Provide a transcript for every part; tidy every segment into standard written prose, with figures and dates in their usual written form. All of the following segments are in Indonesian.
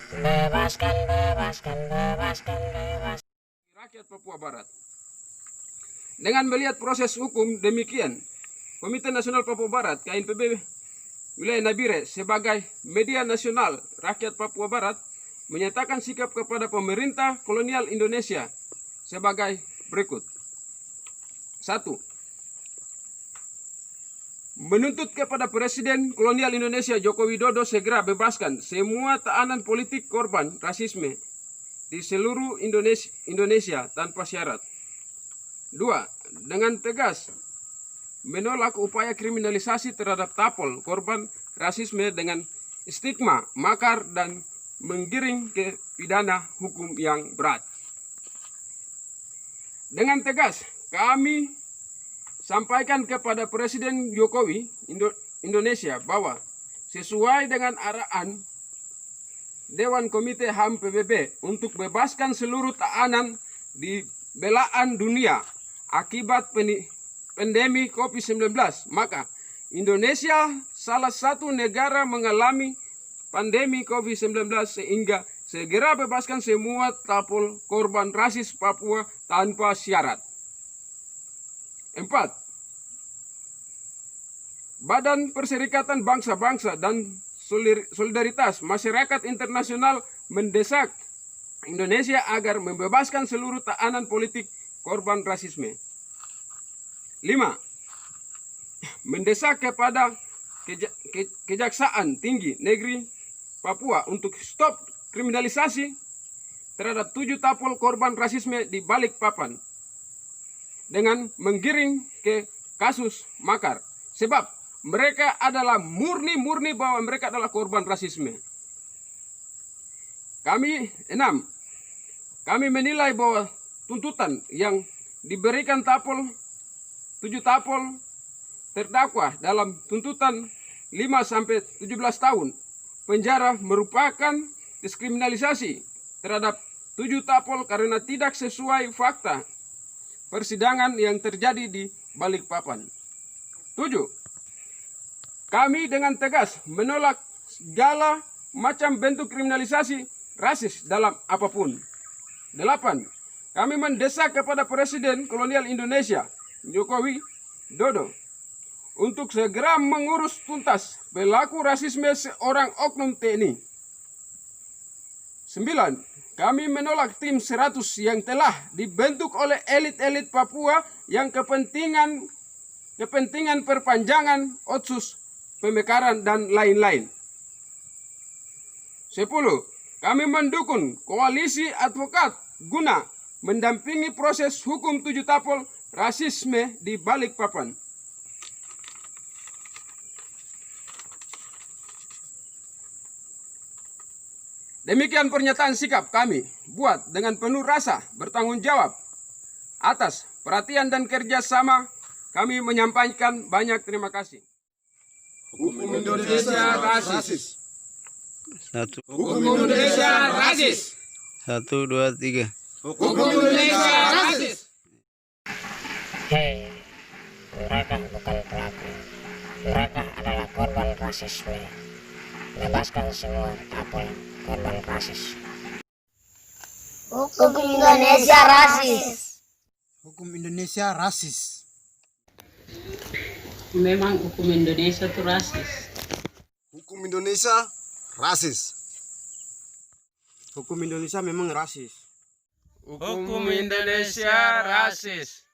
Bebaskan, bebaskan, bebaskan, bebaskan rakyat Papua Barat. Dengan melihat proses hukum demikian, Komite Nasional Papua Barat KNPB Wilayah Nabire sebagai media nasional rakyat Papua Barat menyatakan sikap kepada pemerintah kolonial Indonesia sebagai berikut. 1. Menuntut kepada Presiden kolonial Indonesia Joko Widodo segera bebaskan semua tahanan politik korban rasisme di seluruh Indonesia tanpa syarat. 2. Dengan tegas menolak upaya kriminalisasi terhadap Tapol korban rasisme dengan stigma, makar, dan menggiring ke pidana hukum yang berat. Dengan tegas kami sampaikan kepada Presiden Jokowi Indonesia bahwa sesuai dengan arahan Dewan Komite HAM PBB untuk bebaskan seluruh tahanan di belahan dunia akibat pandemi COVID-19, maka Indonesia salah satu negara mengalami pandemi COVID-19 sehingga segera bebaskan semua Tapol korban rasis Papua tanpa syarat. 4. Badan Perserikatan Bangsa-Bangsa dan Solidaritas Masyarakat Internasional mendesak Indonesia agar membebaskan seluruh tahanan politik korban rasisme. 5. Mendesak kepada Kejaksaan Tinggi Negeri Papua untuk stop kriminalisasi terhadap 7 Tapol korban rasisme di Balikpapan dengan menggiring ke kasus makar, sebab mereka adalah murni bahwa mereka adalah korban rasisme. 6. Kami menilai bahwa tuntutan yang diberikan 7 Tapol terdakwa dalam tuntutan 5-17 tahun penjara merupakan diskriminalisasi terhadap 7 Tapol karena tidak sesuai fakta persidangan yang terjadi di Balikpapan. 7. Kami dengan tegas menolak segala macam bentuk kriminalisasi rasis dalam apapun. 8. Kami mendesak kepada Presiden kolonial Indonesia Joko Widodo untuk segera mengurus tuntas pelaku rasisme seorang oknum TNI. 9. Kami menolak tim 100 yang telah dibentuk oleh elit-elit Papua yang kepentingan perpanjangan otsus, pemekaran, dan lain-lain. 10. Kami mendukung koalisi advokat guna mendampingi proses hukum 7 Tapol rasisme di Balikpapan. Demikian pernyataan sikap kami buat dengan penuh rasa bertanggung jawab atas perhatian dan kerjasama. Kami menyampaikan banyak terima kasih. Hukum Indonesia rasis. Hukum Indonesia rasis. 1, 2, 3. Hukum Indonesia rasis. Hei, mereka bukan pelaku. Mereka adalah korban rasisme. Bebaskan semua Tapol korban rasis. Hukum Indonesia rasis. Hukum Indonesia rasis. Memang hukum Indonesia itu rasis. Hukum Indonesia rasis. Hukum Indonesia memang rasis. Hukum Indonesia rasis.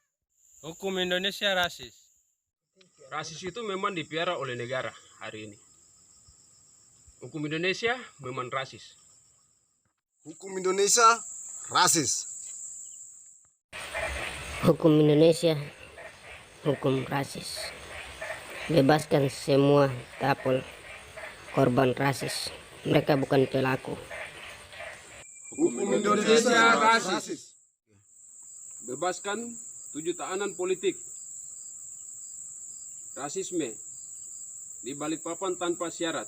Hukum Indonesia rasis. Rasis itu memang dipiara oleh negara hari ini. Hukum Indonesia memang rasis. Hukum Indonesia rasis. Hukum Indonesia hukum rasis. Bebaskan semua Tapol korban rasis. Mereka bukan pelaku. Hukum Indonesia rasis. Bebaskan 7 tahanan politik rasisme di Balikpapan tanpa syarat.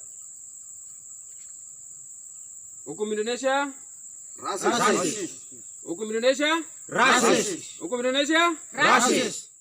Hukum Indonesia Rasis. Hukum Indonesia Rasis. Hukum Indonesia Rasis.